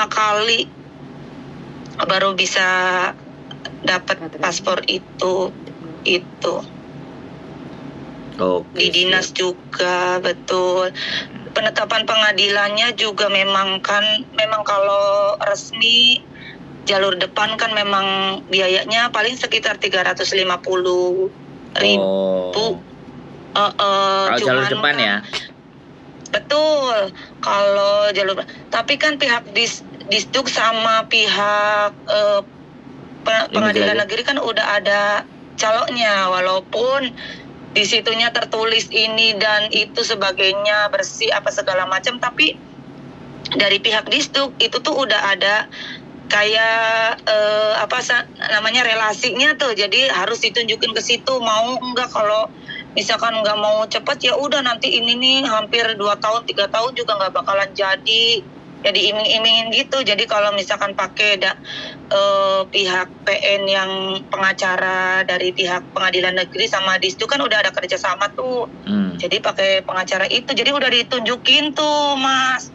kali baru bisa dapat paspor itu. Oke, Di dinas juga, betul. Penetapan pengadilannya juga memang kalau resmi jalur depan kan memang biayanya paling sekitar 350.000. Kalau jalur depan kan, ya. Betul. Kalau jalur, tapi kan pihak Disduk sama pihak pengadilan negeri kan udah ada caloknya, walaupun di situnya tertulis ini dan itu sebagainya, bersih apa segala macam, tapi dari pihak Disduk itu tuh udah ada kayak relasinya tuh, jadi harus ditunjukin ke situ. Mau enggak, kalau misalkan nggak mau cepet ya udah nanti ini nih hampir 2 tahun 3 tahun juga nggak bakalan jadi iming-imingin gitu. Jadi kalau misalkan pakai pihak PN yang pengacara dari pihak pengadilan negeri sama Disduk kan udah ada kerjasama tuh. Jadi pakai pengacara itu, jadi udah ditunjukin tuh, Mas.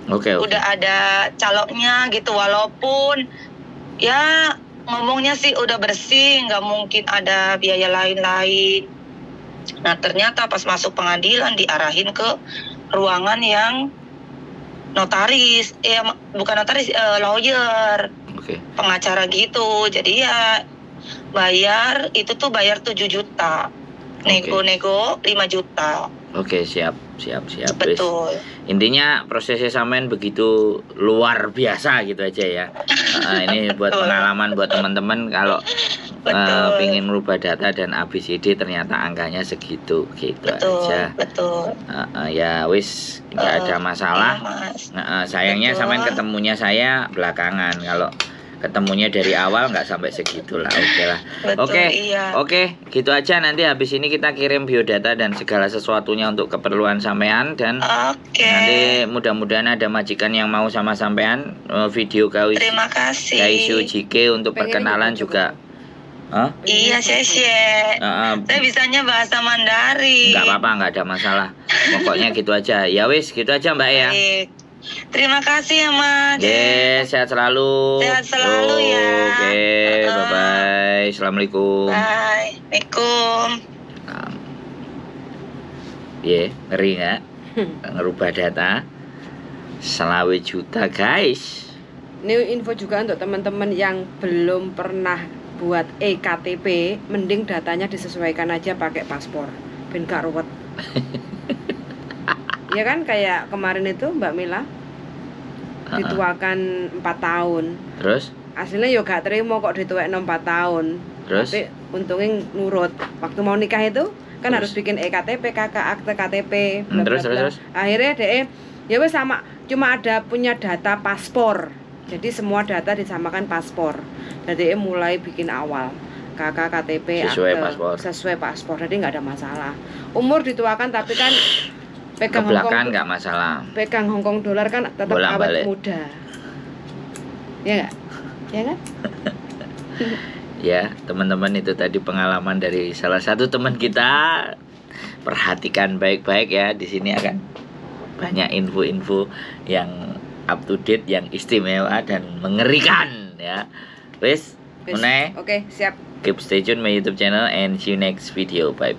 Oke. Udah ada caloknya gitu, walaupun ya ngomongnya sih udah bersih, nggak mungkin ada biaya lain-lain. Nah ternyata pas masuk pengadilan diarahin ke ruangan yang notaris, bukan notaris, lawyer, pengacara gitu. Jadi ya bayar 7 juta, nego 5 juta. Oke, siap. Betul. Intinya prosesnya sampean begitu luar biasa gitu aja ya. Ini buat pengalaman buat teman-teman kalau ingin merubah data dan ABCD ternyata angkanya segitu gitu aja. Betul. Ya wis, nggak ada masalah. Sayangnya sampean ketemunya saya belakangan. Kalau ketemunya dari awal nggak sampai segitulah. Oke lah. Oke, gitu aja. Nanti habis ini kita kirim biodata dan segala sesuatunya untuk keperluan sampean, dan nanti mudah-mudahan ada majikan yang mau sama sampean video Terima kasih. Kaisu JK untuk perkenalan juga. Iya, saya bisanya bahasa Mandarin. Nggak apa-apa, nggak ada masalah. Pokoknya gitu aja. Ya wis, gitu aja Mbak ya. Terima kasih ya Mas. Sehat selalu. Sehat selalu ya. Oke, bye-bye. Assalamualaikum. Waalaikumsalam. Ngeri nggak? Ngerubah data 20 juta guys. Ini info juga untuk teman-teman yang belum pernah buat eKTP, mending datanya disesuaikan aja pakai paspor, ben gak ruwet. Ya kan, kayak kemarin itu Mbak Mila dituakan 4 tahun. Terus? Aslinya yo gak terima kok dituakno 4 tahun. Terus? Tapi untungnya nurut. Waktu mau nikah itu kan harus bikin eKTP, kakak akte KTP. Terus. Akhirnya ya wes sama, cuma ada punya data paspor. Jadi semua data disamakan paspor. Jadi mulai bikin awal kakak KTP sesuai paspor. Jadi nggak ada masalah. Umur dituakan tapi kan pegang Hongkong nggak masalah. Pegang Hongkong dolar kan tetap awet muda. Ya nggak? Ya kan? Ya, teman-teman, itu tadi pengalaman dari salah satu teman kita. Perhatikan baik-baik ya. Di sini akan banyak info-info yang up to date, yang istimewa dan mengerikan ya. Wes, Oke, siap. Keep stay tune my YouTube channel and see you next video. Bye.